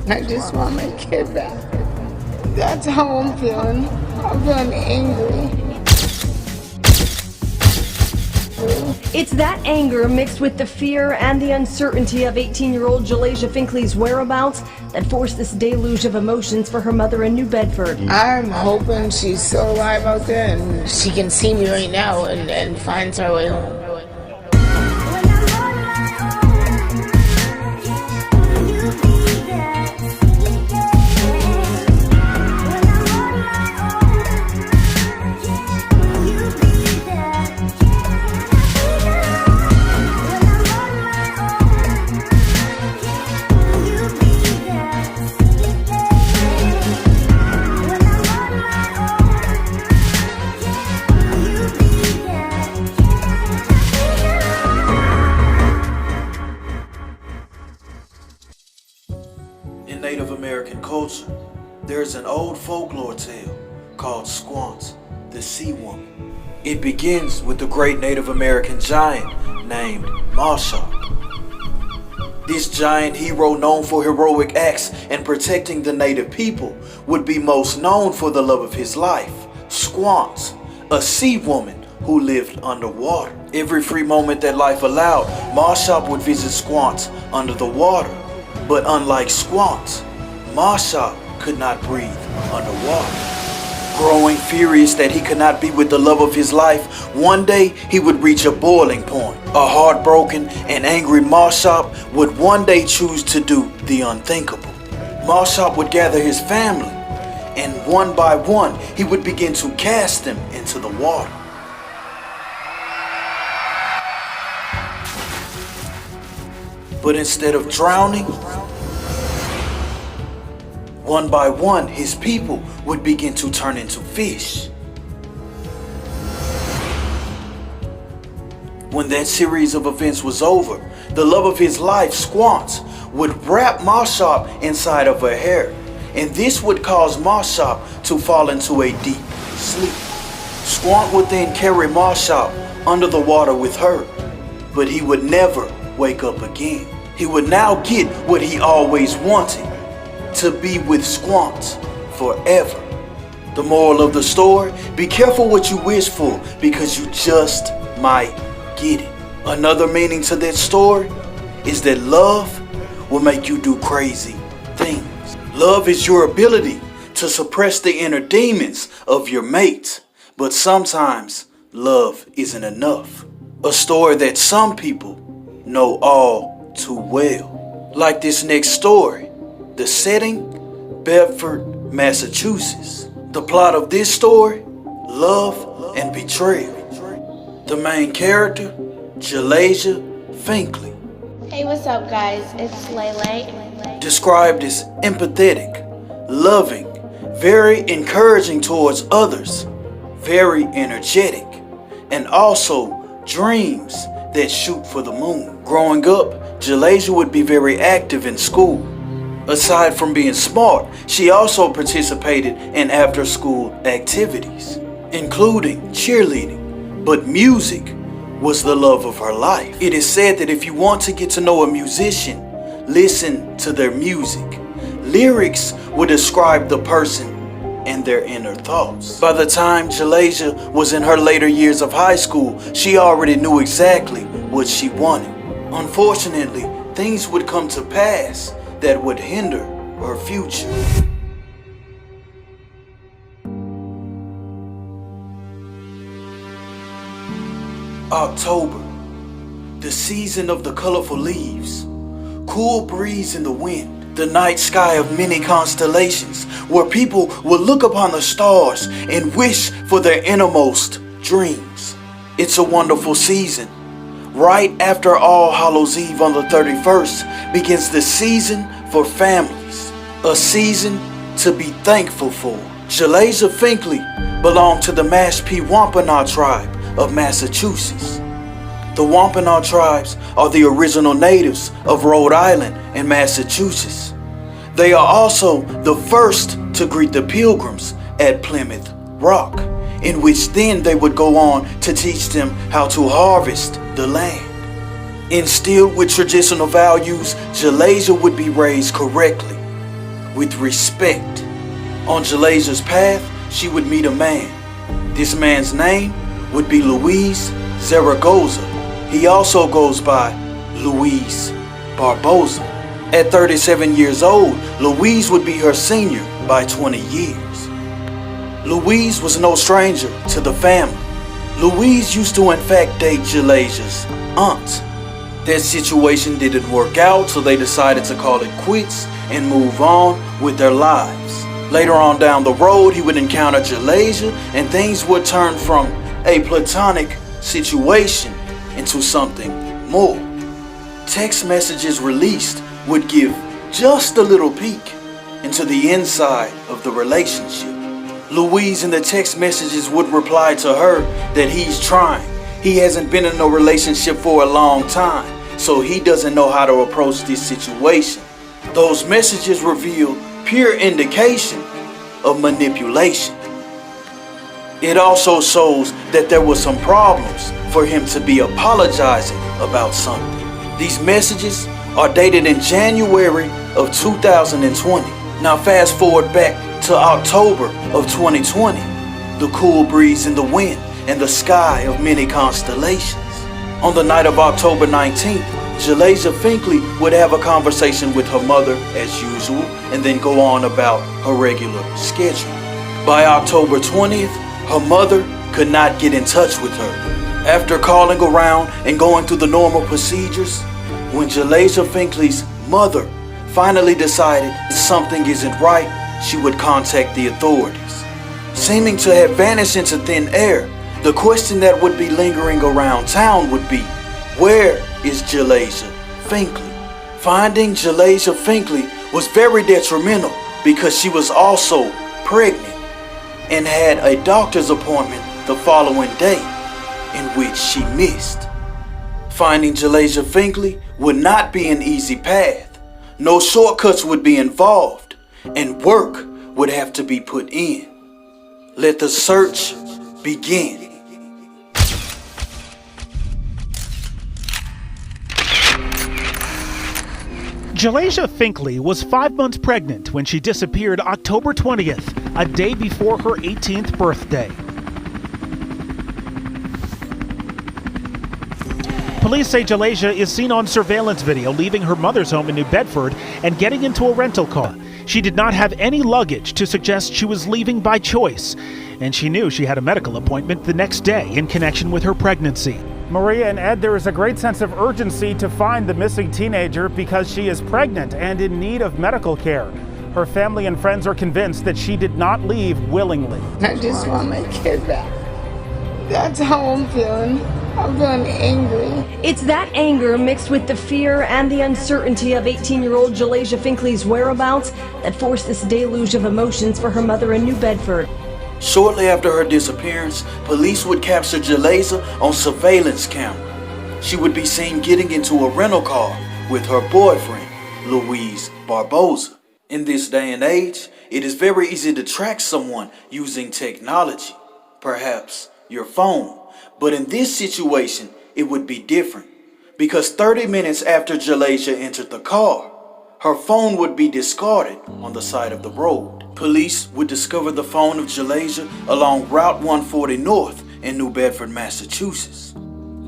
I just want my kid back. That's how I'm feeling. I'm feeling angry. It's that anger mixed with the fear and the uncertainty of 18-year-old Jalajhia Finkley's whereabouts that forced this deluge of emotions for her mother in New Bedford. I'm hoping she's still alive out there and she can see me right now and finds her way home. In Native American culture, there's an old folklore tale called Squant, the Sea Woman. It begins with the great Native American giant named Mashop. This giant hero, known for heroic acts and protecting the native people, would be most known for the love of his life, Squant, a sea woman who lived underwater. Every free moment that life allowed, Mashop would visit Squant under the water. But unlike Squant, Mashop could not breathe underwater. Growing furious that he could not be with the love of his life, one day he would reach a boiling point. A heartbroken and angry Mashop would one day choose to do the unthinkable. Mashop would gather his family, and one by one he would begin to cast them into the water. But instead of drowning, one by one, his people would begin to turn into fish. When that series of events was over, the love of his life, Squant, would wrap Mashop inside of her hair, and this would cause Mashop to fall into a deep sleep. Squant would then carry Mashop under the water with her, but he would never wake up again. He would now get what he always wanted, to be with Squant forever. The moral of the story, be careful what you wish for because you just might get it. Another meaning to that story is that love will make you do crazy things. Love is your ability to suppress the inner demons of your mate, but sometimes love isn't enough. A story that some people know all too well. Like this next story, the setting, Bedford, Massachusetts. The plot of this story, love and betrayal. The main character, Jalajhia Finklea. Hey, what's up, guys? It's Lele. Described as empathetic, loving, very encouraging towards others, very energetic, and also dreams that shoot for the moon. Growing up, Jalasia would be very active in school. Aside from being smart, she also participated in after-school activities, including cheerleading. But music was the love of her life. It is said that if you want to get to know a musician, listen to their music. Lyrics will describe the person and their inner thoughts. By the time Jalasia was in her later years of high school, she already knew exactly what she wanted. Unfortunately, things would come to pass that would hinder her future. October, the season of the colorful leaves, cool breeze in the wind, the night sky of many constellations, where people will look upon the stars and wish for their innermost dreams. It's a wonderful season. Right after All Hallows Eve on the 31st begins the season for families, a season to be thankful for. Jalajhia Finklea belonged to the Mashpee Wampanoag tribe of Massachusetts. The Wampanoag tribes are the original natives of Rhode Island and Massachusetts. They are also the first to greet the Pilgrims at Plymouth Rock, in which then they would go on to teach them how to harvest the land. Instilled with traditional values, Jalajhia would be raised correctly. with respect. On Jalasia's path, she would meet a man. This man's name would be Luis Zaragoza. He also goes by Luis Barboza. At 37 years old, Louise would be her senior by 20 years. Louise was no stranger to the family. Louise used to in fact date Jalasia's aunt. That situation didn't work out, so they decided to call it quits and move on with their lives. Later on down the road, he would encounter Jalasia and things would turn from a platonic situation into something more. Text messages released would give just a little peek into the inside of the relationship. Louise in the text messages would reply to her that he's trying. He hasn't been in a relationship for a long time, so he doesn't know how to approach this situation. Those messages reveal pure indication of manipulation. It also shows that there were some problems for him to be apologizing about something. These messages are dated in January of 2020. Now fast forward back to October of 2020. The cool breeze in the wind and the sky of many constellations. On the night of October 19th, Jalajhia Finklea would have a conversation with her mother as usual and then go on about her regular schedule. By October 20th, her mother could not get in touch with her. After calling around and going through the normal procedures, when Jalajhia Finklea's mother finally decided something isn't right, she would contact the authorities. Seeming to have vanished into thin air, the question that would be lingering around town would be, where is Jalajhia Finklea? Finding Jalajhia Finklea was very detrimental because she was also pregnant and had a doctor's appointment the following day, in which she missed. Finding Jalajhia Finklea would not be an easy path. No shortcuts would be involved, and work would have to be put in. Let the search begin. Jalajhia Finklea was 5 months pregnant when she disappeared October 20th, a day before her 18th birthday. Police say Jalajhia is seen on surveillance video leaving her mother's home in New Bedford and getting into a rental car. She did not have any luggage to suggest she was leaving by choice, and she knew she had a medical appointment the next day in connection with her pregnancy. Maria and Ed, there is a great sense of urgency to find the missing teenager because she is pregnant and in need of medical care. Her family and friends are convinced that she did not leave willingly. I just want my kid back. That's how I'm feeling. I'm feeling angry. It's that anger mixed with the fear and the uncertainty of 18-year-old Jalajhia Finkley's whereabouts that forced this deluge of emotions for her mother in New Bedford. Shortly after her disappearance, police would capture Jalajhia on surveillance camera. She would be seen getting into a rental car with her boyfriend, Luis Barboza. In this day and age, it is very easy to track someone using technology, perhaps your phone. But in this situation, it would be different, because 30 minutes after Jalajhia entered the car, her phone would be discarded on the side of the road. Police would discover the phone of Jalajhia along Route 140 North in New Bedford, Massachusetts.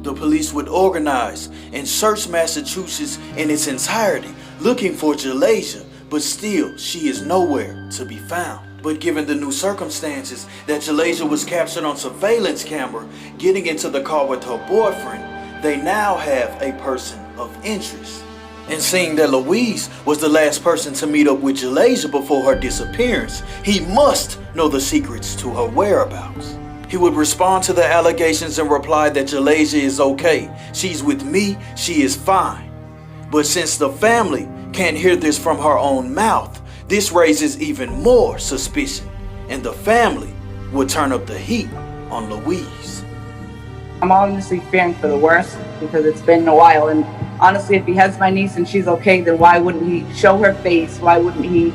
The police would organize and search Massachusetts in its entirety, looking for Jalajhia, but still she is nowhere to be found. But given the new circumstances that Jalajhia was captured on surveillance camera getting into the car with her boyfriend, they now have a person of interest. And seeing that Luis was the last person to meet up with Jalajhia before her disappearance, he must know the secrets to her whereabouts. He would respond to the allegations and reply that Jalajhia is okay. She's with me, she is fine. But since the family can't hear this from her own mouth, this raises even more suspicion, and the family would turn up the heat on Louise. I'm honestly fearing for the worst because it's been a while, and honestly, if he has my niece and she's okay, then why wouldn't he show her face? Why wouldn't he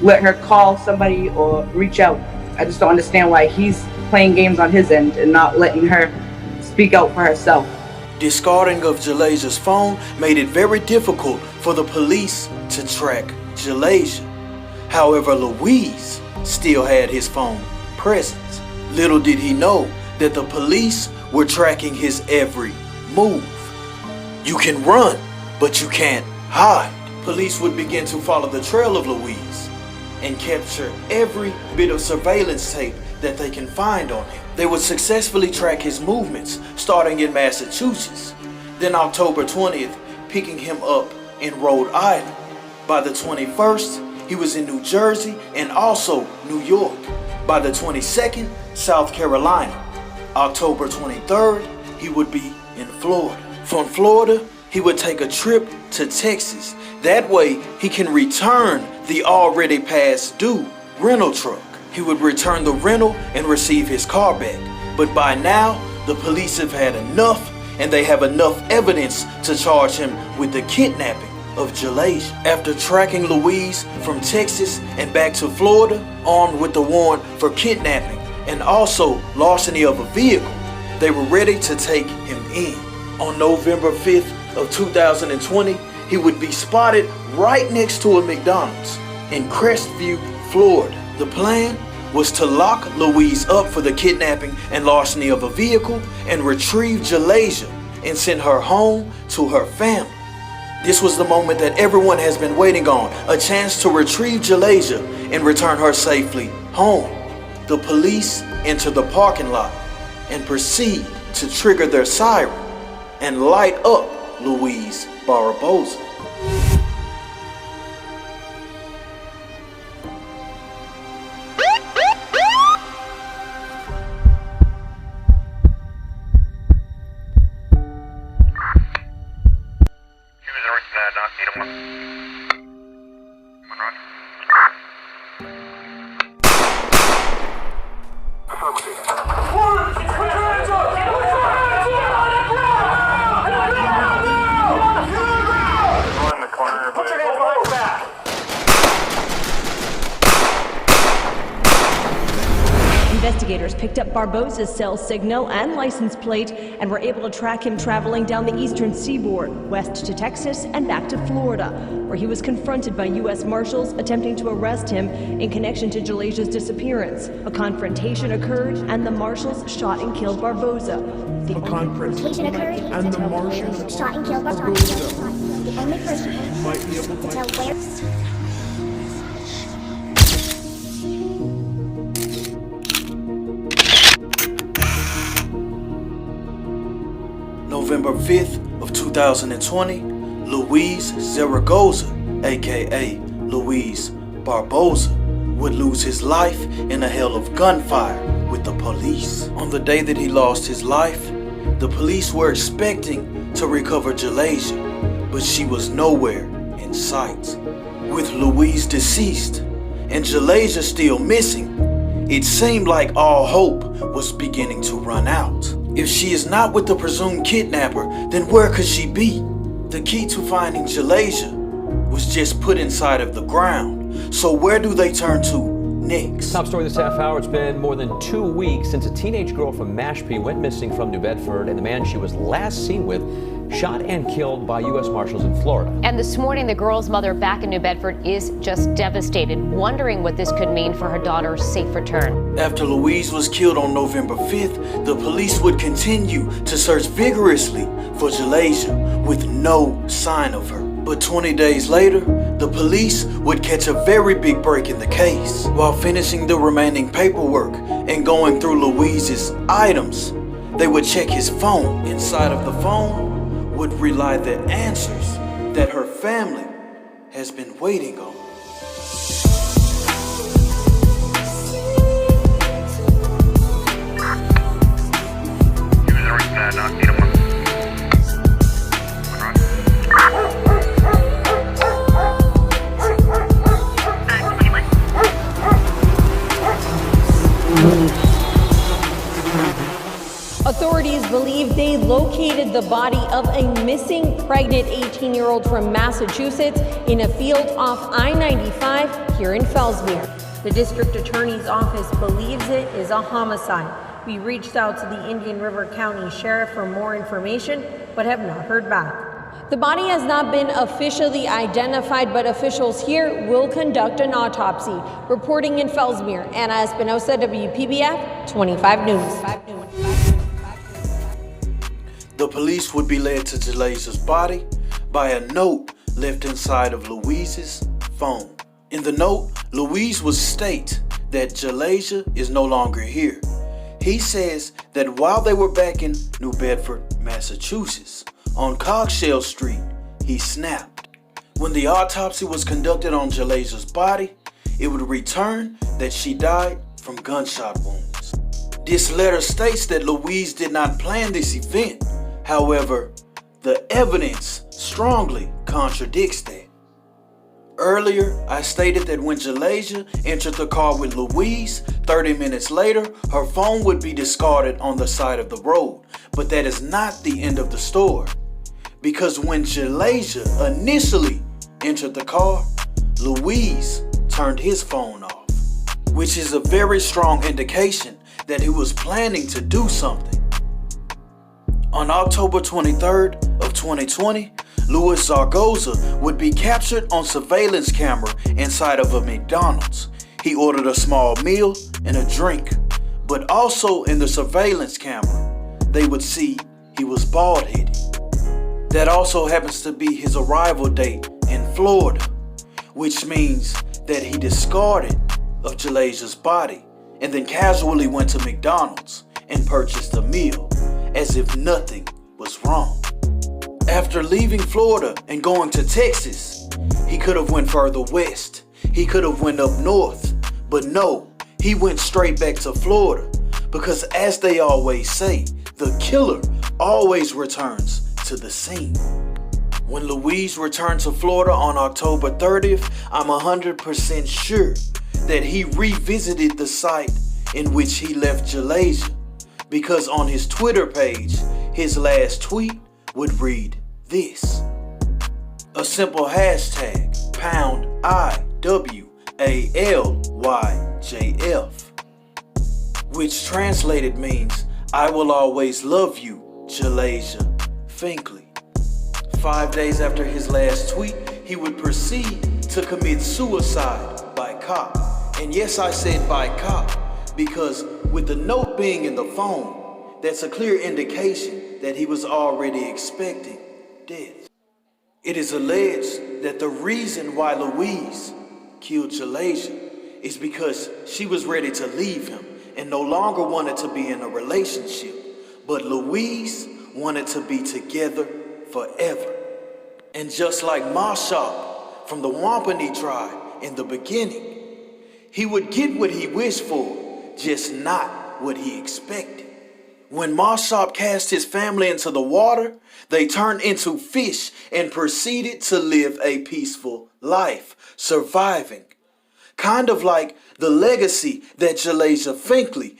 let her call somebody or reach out? I just don't understand why he's playing games on his end and not letting her speak out for herself. Discarding of Jalajhia's phone made it very difficult for the police to track Jalajhia. However, Louise still had his phone present. Little did he know that the police were tracking his every move. You can run, but you can't hide. Police would begin to follow the trail of Louise and capture every bit of surveillance tape that they can find on him. They would successfully track his movements, starting in Massachusetts, then October 20th, picking him up in Rhode Island. By the 21st, he was in New Jersey and also New York. By the 22nd, South Carolina. October 23rd, he would be in Florida. From Florida, he would take a trip to Texas. That way, he can return the already past due rental truck. He would return the rental and receive his car back. But by now, the police have had enough, and they have enough evidence to charge him with the kidnapping of Jalasia. After tracking Louise from Texas and back to Florida, armed with the warrant for kidnapping and also larceny of a vehicle, they were ready to take him in. On November 5th of 2020, he would be spotted right next to a McDonald's in Crestview, Florida. The plan was to lock Louise up for the kidnapping and larceny of a vehicle and retrieve Jalasia and send her home to her family. This was the moment that everyone has been waiting on, a chance to retrieve Jalasia and return her safely home. The police enter the parking lot and proceed to trigger their siren and light up Louise Barbosa. Investigators picked up Barbosa's cell signal and license plate and were able to track him traveling down the eastern seaboard, west to Texas and back to Florida, where he was confronted by U.S. Marshals attempting to arrest him in connection to Jalajhia's disappearance. A confrontation occurred and the Marshals shot and killed Barbosa. A confrontation occurred and the Marshals shot and killed Barbosa. The only person who might be able to tell where... November 5th of 2020, Louise Zaragoza, aka Louise Barbosa, would lose his life in a hail of gunfire with the police. On the day that he lost his life, the police were expecting to recover Jalasia, but she was nowhere in sight. With Louise deceased and Jalasia still missing, it seemed like all hope was beginning to run out. If she is not with the presumed kidnapper, then where could she be? The key to finding Jalasia was just put inside of the ground. So where do they turn to next? Top story this half hour. It's been more than 2 weeks since a teenage girl from Mashpee went missing from New Bedford, and the man she was last seen with shot and killed by U.S. Marshals in Florida. And this morning, the girl's mother back in New Bedford is just devastated, wondering what this could mean for her daughter's safe return. After Louise was killed on November 5th, the police would continue to search vigorously for Jalasia with no sign of her. But 20 days later, the police would catch a very big break in the case. While finishing the remaining paperwork and going through Louise's items, they would check his phone. Inside of the phone would rely the answers that her family has been waiting on. Authorities believe they located the body of a missing pregnant 18-year-old from Massachusetts in a field off I-95 here in Fellsmere. The district attorney's office believes it is a homicide. We reached out to the Indian River County Sheriff for more information, but have not heard back. The body has not been officially identified, but officials here will conduct an autopsy. Reporting in Fellsmere, Anna Espinosa, WPBF 25 News. The police would be led to Jalasia's body by a note left inside of Louise's phone. In the note, Louise would state that Jalasia is no longer here. He says that while they were back in New Bedford, Massachusetts, on Coggeshall Street, he snapped. When the autopsy was conducted on Jalasia's body, it would return that she died from gunshot wounds. This letter states that Louise did not plan this event. However, the evidence strongly contradicts that. Earlier, I stated that when Jalasia entered the car with Louise, 30 minutes later, her phone would be discarded on the side of the road. But that is not the end of the story. Because when Jalasia initially entered the car, Louise turned his phone off, which is a very strong indication that he was planning to do something. On October 23rd of 2020, Louis Zaragoza would be captured on surveillance camera inside of a McDonald's. He ordered a small meal and a drink, but also in the surveillance camera, they would see he was bald-headed. That also happens to be his arrival date in Florida, which means that he discarded of Jalasia's body and then casually went to McDonald's and purchased a meal as if nothing was wrong. After leaving Florida and going to Texas, he could have went further west. He could have went up north, but no, he went straight back to Florida because, as they always say, the killer always returns to the scene. When Louise returned to Florida on October 30th, I'm 100% sure that he revisited the site in which he left Jalasia, because on his Twitter page, his last tweet would read this: a simple hashtag, #IWALYJF, which translated means, I will always love you, Jalajhia Finklea. 5 days after his last tweet, he would proceed to commit suicide by cop. And yes, I said by cop, because with the note being in the phone, that's a clear indication that he was already expecting death. It is alleged that the reason why Louise killed Jalasia is because she was ready to leave him and no longer wanted to be in a relationship, but Louise wanted to be together forever. And just like Mashop from the Wampani tribe in the beginning, he would get what he wished for, just not what he expected. When Mashop cast his family into the water, they turned into fish and proceeded to live a peaceful life, surviving. Kind of like the legacy that Jalajhia Finklea